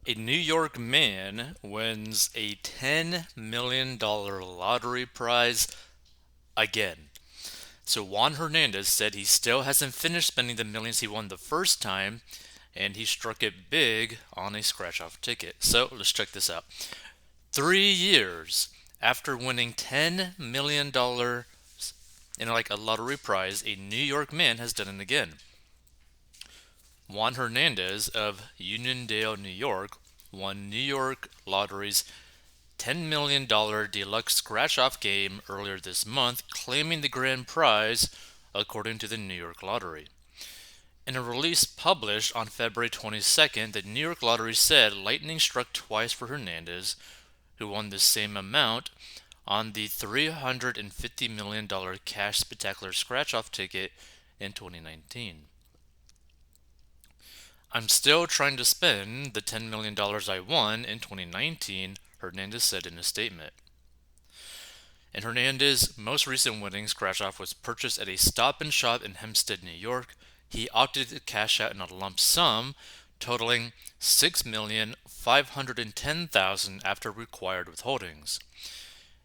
A New York man wins a $10 million lottery prize again. So Juan Hernandez said he still hasn't finished spending the millions he won the first time, and he struck it big on a scratch off ticket. So let's check this out. 3 years after winning $10 million in like a lottery prize, a New York man has done it again. Juan Hernandez of Uniondale, New York, won New York Lottery's $10 million deluxe scratch off game earlier this month, claiming the grand prize, according to the New York Lottery. In a release published on February 22nd, the New York Lottery said lightning struck twice for Hernandez, who won the same amount on the $350 million cash spectacular scratch off ticket in 2019. I'm still trying to spend the $10 million I won in 2019, Hernandez said in a statement. And Hernandez's most recent winning scratch-off was purchased at a Stop and Shop in Hempstead, New York. He opted to cash out in a lump sum, totaling $6,510,000 after required withholdings.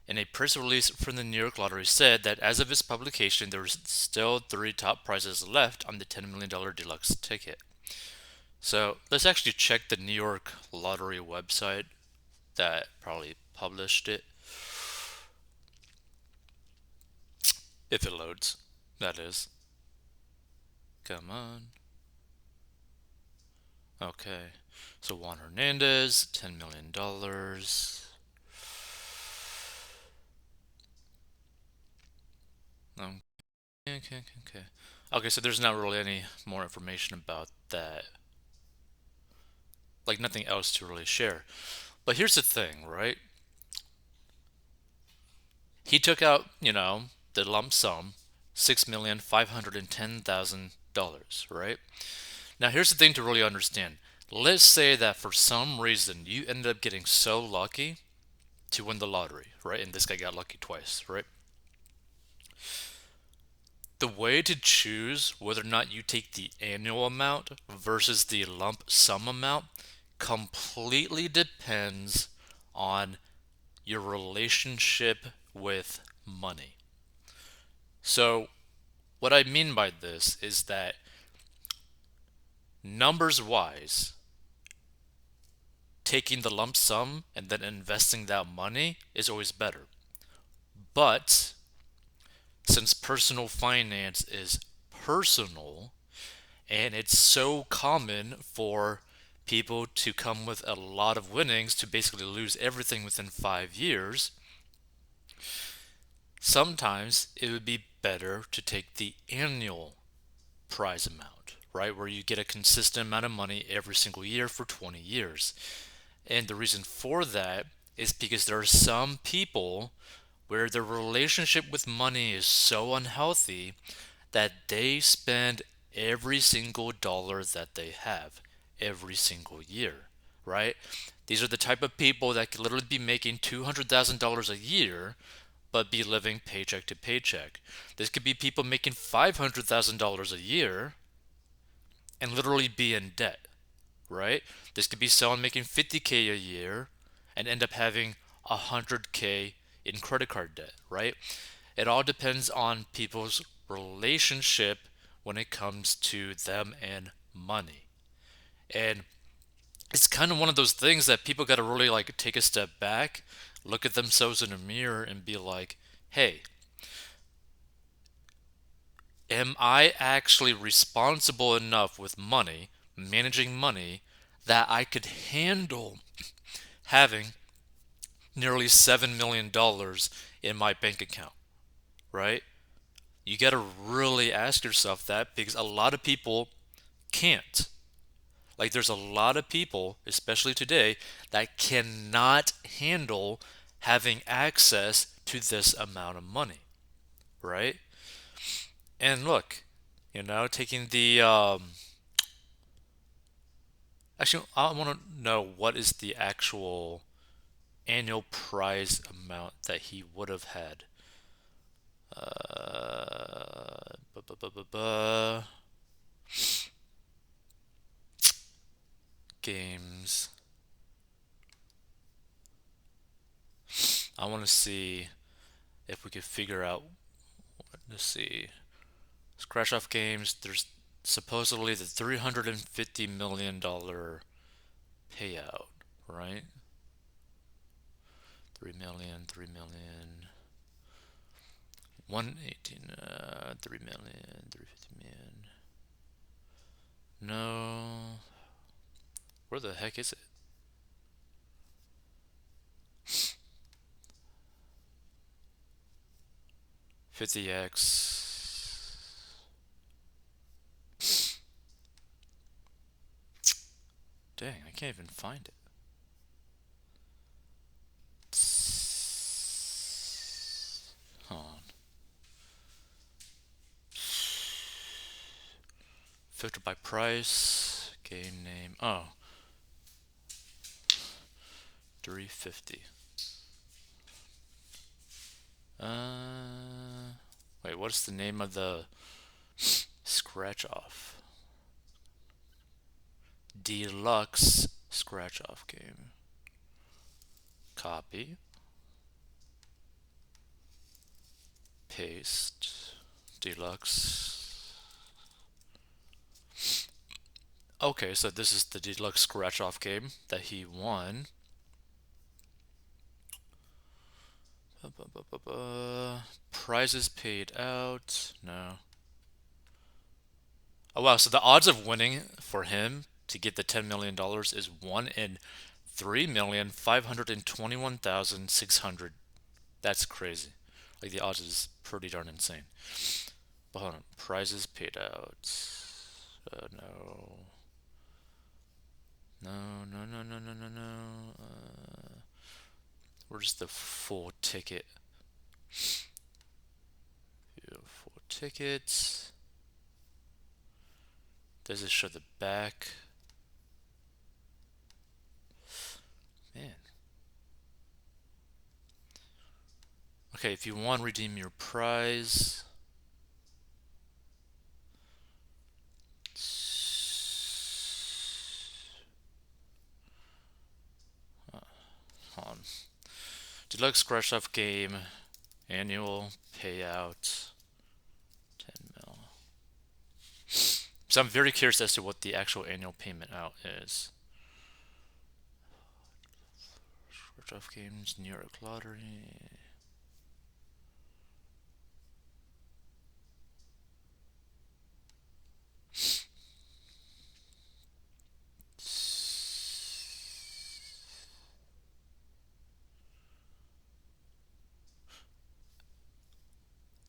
And a press release from the New York Lottery said that as of its publication, there were still three top prizes left on the $10 million deluxe ticket. So let's actually check the New York Lottery website that probably published it, if it loads. That is. Come on. Okay. So Juan Hernandez, $10 million. Okay, okay. Okay, so there's not really any more information about that. Like nothing else to really share. But here's the thing, right? He took out, the lump sum, $6,510,000, right? Now, here's the thing to really understand. Let's say that for some reason you ended up getting so lucky to win the lottery, right? And this guy got lucky twice, right? The way to choose whether or not you take the annual amount versus the lump sum amount completely depends on your relationship with money. So, what I mean by this is that numbers wise, taking the lump sum and then investing that money is always better. But since personal finance is personal and it's so common for people to come with a lot of winnings to basically lose everything within 5 years, sometimes it would be better to take the annual prize amount, right? Where you get a consistent amount of money every single year for 20 years. And the reason for that is because there are some people where their relationship with money is so unhealthy that they spend every single dollar that they have every single year, right? These are the type of people that could literally be making $200,000 a year but be living paycheck to paycheck. This could be people making $500,000 a year and literally be in debt, right? This could be someone making 50K a year and end up having 100K in credit card debt, right? It all depends on people's relationship when it comes to them and money. And it's kind of one of those things that people got to really like take a step back, look at themselves in a mirror and be like, "Hey, am I actually responsible enough with money, managing money, that I could handle having nearly $7 million in my bank account?" Right? You got to really ask yourself that because a lot of people can't. Like, there's a lot of people, especially today, that cannot handle having access to this amount of money, right? And look, taking the actually, I want to know what is the actual annual prize amount that he would have had. Bu- bu- bu- bu- bu- Games. I want to see if we could figure out. Let's see. Scratch off games. There's supposedly the $350 million payout, right? 3 million, 3 million, 118, 3 million, 350 million. No. Where the heck is it? 50x. Dang, I can't even find it. Hold on. Filter by price. Game name. Oh, 350. Wait, what's the name of the scratch off? Deluxe scratch off game. Copy. Paste. Deluxe. Okay, so this is the deluxe scratch off game that he won. Prizes paid out. No. Oh wow, so the odds of winning for him to get the $10 million is 1 in 3,521,600. That's crazy. Like the odds is pretty darn insane. But hold on, prizes paid out. No. No, no, no, no, no, no, no. Where's the full ticket? Full tickets. Does it show the back? Man. Okay, if you want, redeem your prize. Hold on. Deluxe scratch off game. Annual payout. 10 mil. So I'm very curious as to what the actual annual payment out is. Scratch off games, New York Lottery.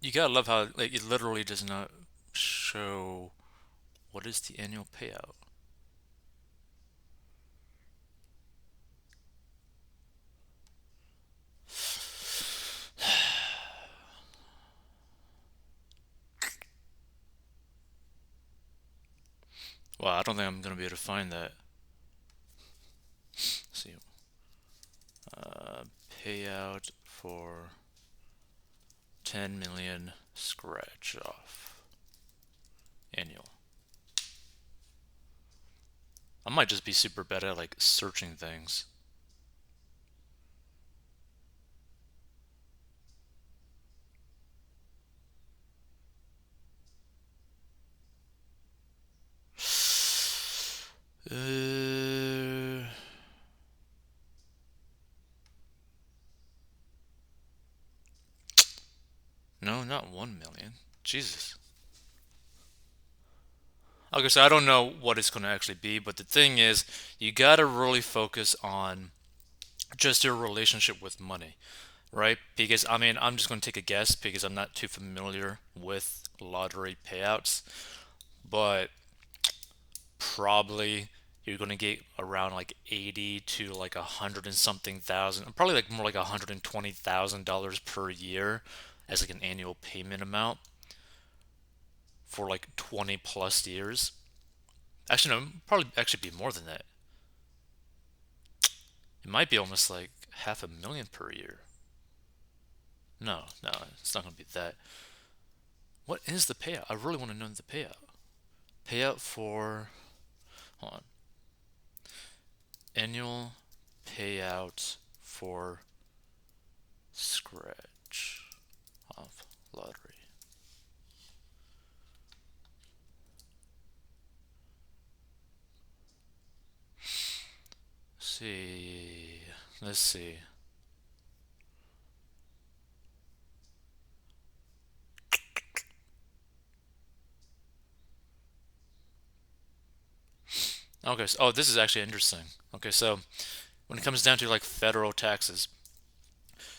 You gotta love how like it literally does not show what is the annual payout. Well, I don't think I'm gonna be able to find that. Let's see, payout for 10 million scratch off annual. I might just be super bad at like searching things. Uh, no, not 1 million. Jesus. Okay, so I don't know what it's going to actually be, but the thing is, you got to really focus on just your relationship with money, right? Because I mean, I'm just going to take a guess because I'm not too familiar with lottery payouts, but probably you're going to get around like 80 to like 100 and something thousand, probably like more like $120,000 per year as like an annual payment amount for like 20 plus years. Actually, no, probably actually be more than that. It might be almost like half a million per year. No, no, it's not going to be that. What is the payout? I really want to know the payout. Payout for, hold on, annual payout for Scratch off lottery. See. Let's see. Okay, so, oh, this is actually interesting. Okay, so when it comes down to like federal taxes,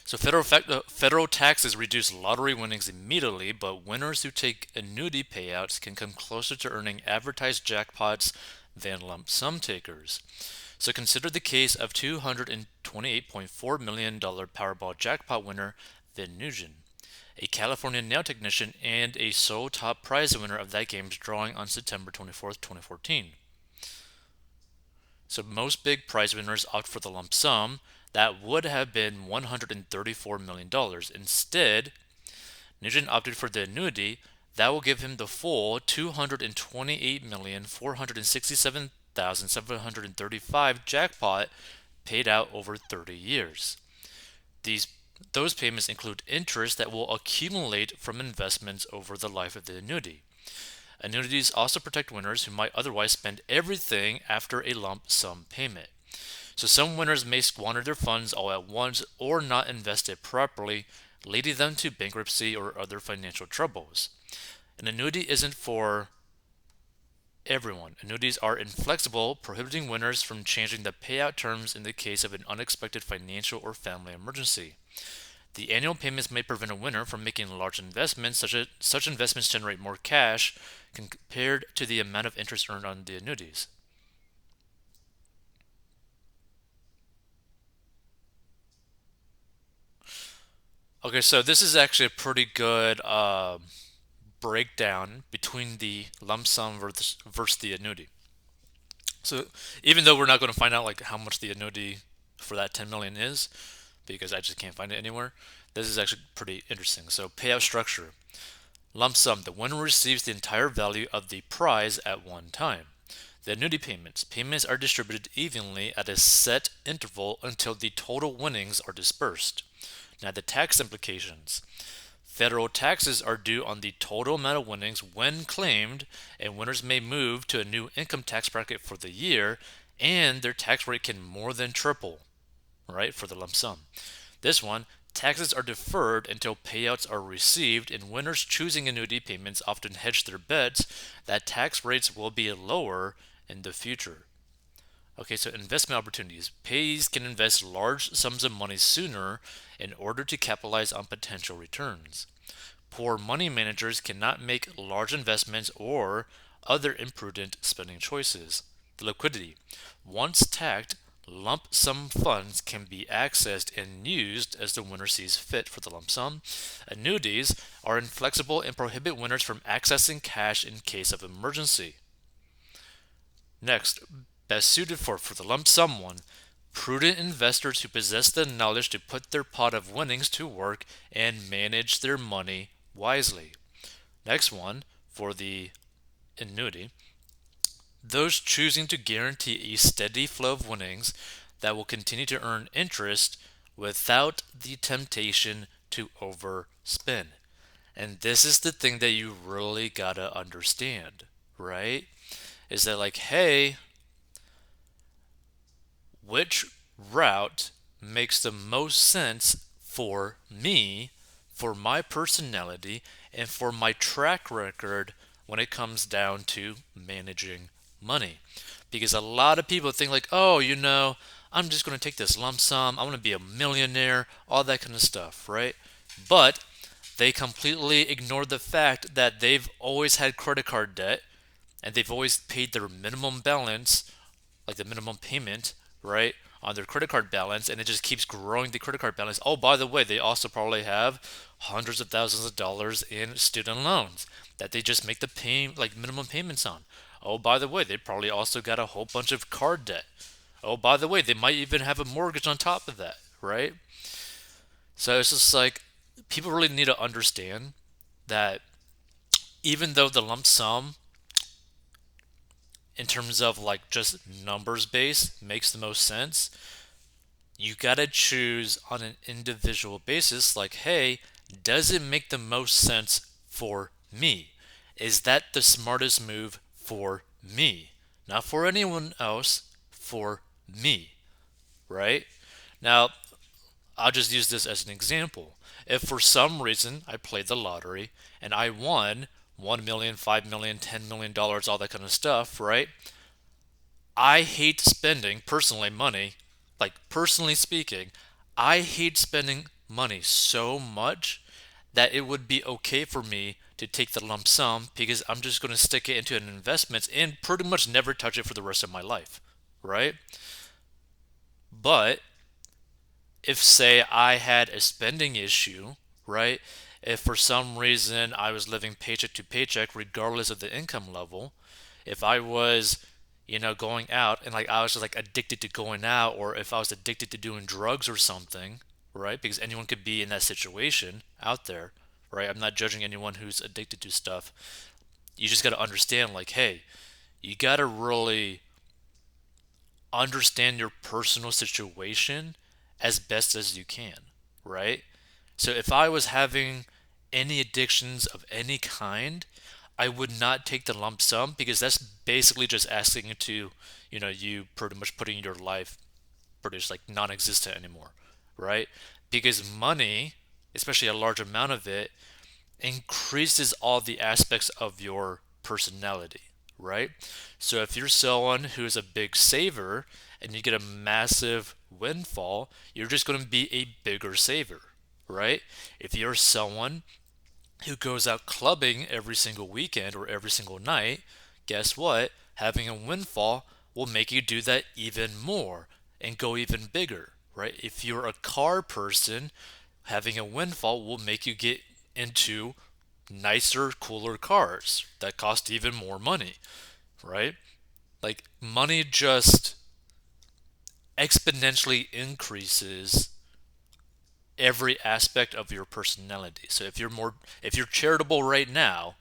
so federal taxes reduce lottery winnings immediately, but winners who take annuity payouts can come closer to earning advertised jackpots than lump sum takers. So consider the case of $228.4 million Powerball jackpot winner Vin Nugent, a California nail technician and a sole top prize winner of that game's drawing on September 24th, 2014. So most big prize winners opt for the lump sum that would have been $134 million. Instead, Nugent opted for the annuity that will give him the full $228,467,735 jackpot paid out over 30 years. These those payments include interest that will accumulate from investments over the life of the annuity. Annuities also protect winners who might otherwise spend everything after a lump sum payment. So some winners may squander their funds all at once or not invest it properly, leading them to bankruptcy or other financial troubles. An annuity isn't for everyone. Annuities are inflexible, prohibiting winners from changing the payout terms in the case of an unexpected financial or family emergency. The annual payments may prevent a winner from making large investments, such investments generate more cash compared to the amount of interest earned on the annuities. Okay, so this is actually a pretty good breakdown between the lump sum versus the annuity. So even though we're not going to find out like how much the annuity for that 10 million is, because I just can't find it anywhere, this is actually pretty interesting. So payout structure. Lump sum. The winner receives the entire value of the prize at one time. The annuity payments. Payments are distributed evenly at a set interval until the total winnings are dispersed. Now the tax implications. Federal taxes are due on the total amount of winnings when claimed, and winners may move to a new income tax bracket for the year, and their tax rate can more than triple, right, for the lump sum. This one, taxes are deferred until payouts are received, and winners choosing annuity payments often hedge their bets that tax rates will be lower in the future. Okay, so investment opportunities. Payees can invest large sums of money sooner in order to capitalize on potential returns. Poor money managers cannot make large investments or other imprudent spending choices. The liquidity. Once tagged, lump sum funds can be accessed and used as the winner sees fit for the lump sum. Annuities are inflexible and prohibit winners from accessing cash in case of emergency. Next, best suited for the lump sum one, prudent investors who possess the knowledge to put their pot of winnings to work and manage their money wisely. Next one, for the annuity, those choosing to guarantee a steady flow of winnings that will continue to earn interest without the temptation to overspend. And this is the thing that you really gotta understand, right? Is that like, hey, which route makes the most sense for me, for my personality, and for my track record when it comes down to managing money. Because a lot of people think, like, oh, I'm just going to take this lump sum, I'm going to be a millionaire, all that kind of stuff, right? But they completely ignore the fact that they've always had credit card debt and they've always paid their minimum balance, like the minimum payment, right, on their credit card balance, and it just keeps growing the credit card balance. Oh, by the way, they also probably have hundreds of thousands of dollars in student loans that they just make the like minimum payments on. Oh, by the way, they probably also got a whole bunch of card debt. Oh, by the way, they might even have a mortgage on top of that, right? So it's just like people really need to understand that even though the lump sum in terms of like just numbers base makes the most sense, you gotta choose on an individual basis, like, hey, does it make the most sense for me? Is that the smartest move for me? Not for anyone else, for me, right? Now, I'll just use this as an example. If for some reason I played the lottery and I won 1 million, 5 million, $10 million, all that kind of stuff, right? I hate spending personally money, like personally speaking, I hate spending money so much that it would be okay for me to take the lump sum because I'm just going to stick it into an investment and pretty much never touch it for the rest of my life, right? But if, say, I had a spending issue, right? If for some reason I was living paycheck to paycheck, regardless of the income level, if I was, going out and like I was just like addicted to going out, or if I was addicted to doing drugs or something, right? Because anyone could be in that situation out there, right? I'm not judging anyone who's addicted to stuff. You just got to understand, like, hey, you got to really understand your personal situation as best as you can, right? So if I was having any addictions of any kind, I would not take the lump sum because that's basically just asking you to, you pretty much putting your life pretty much like non-existent anymore, right? Because money, especially a large amount of it, increases all the aspects of your personality, right? So if you're someone who is a big saver and you get a massive windfall, you're just going to be a bigger saver, right? If you're someone who goes out clubbing every single weekend or every single night, guess what? Having a windfall will make you do that even more and go even bigger, right? If you're a car person, having a windfall will make you get into nicer, cooler cars that cost even more money, right? Like money just exponentially increases every aspect of your personality. So if you're charitable right now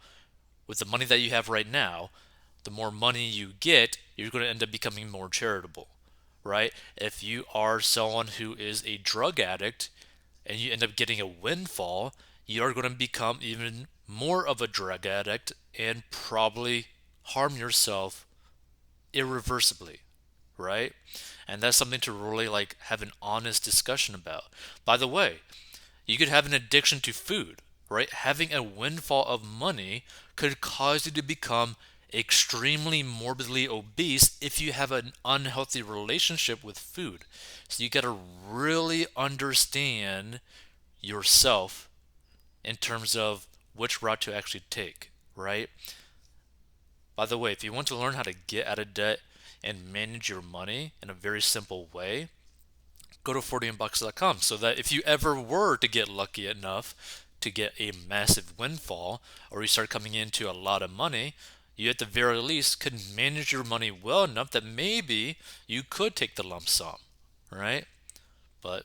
with the money that you have right now, the more money you get, you're going to end up becoming more charitable, right? If you are someone who is a drug addict and you end up getting a windfall, you're going to become even more of a drug addict and probably harm yourself irreversibly, right? And that's something to really like have an honest discussion about. By the way, you could have an addiction to food, right? Having a windfall of money could cause you to become extremely morbidly obese if you have an unhealthy relationship with food. So you got to really understand yourself in terms of which route to actually take, right? By the way, if you want to learn how to get out of debt and manage your money in a very simple way, go to 40inbox.com so that if you ever were to get lucky enough to get a massive windfall or you start coming into a lot of money, you at the very least could manage your money well enough that maybe you could take the lump sum, right? But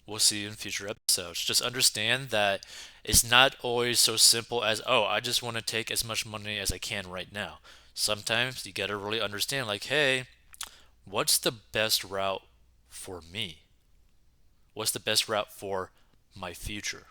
we'll see in future episodes. Just understand that it's not always so simple as, oh, I just want to take as much money as I can right now. Sometimes you got to really understand, like, hey, what's the best route for me? What's the best route for my future?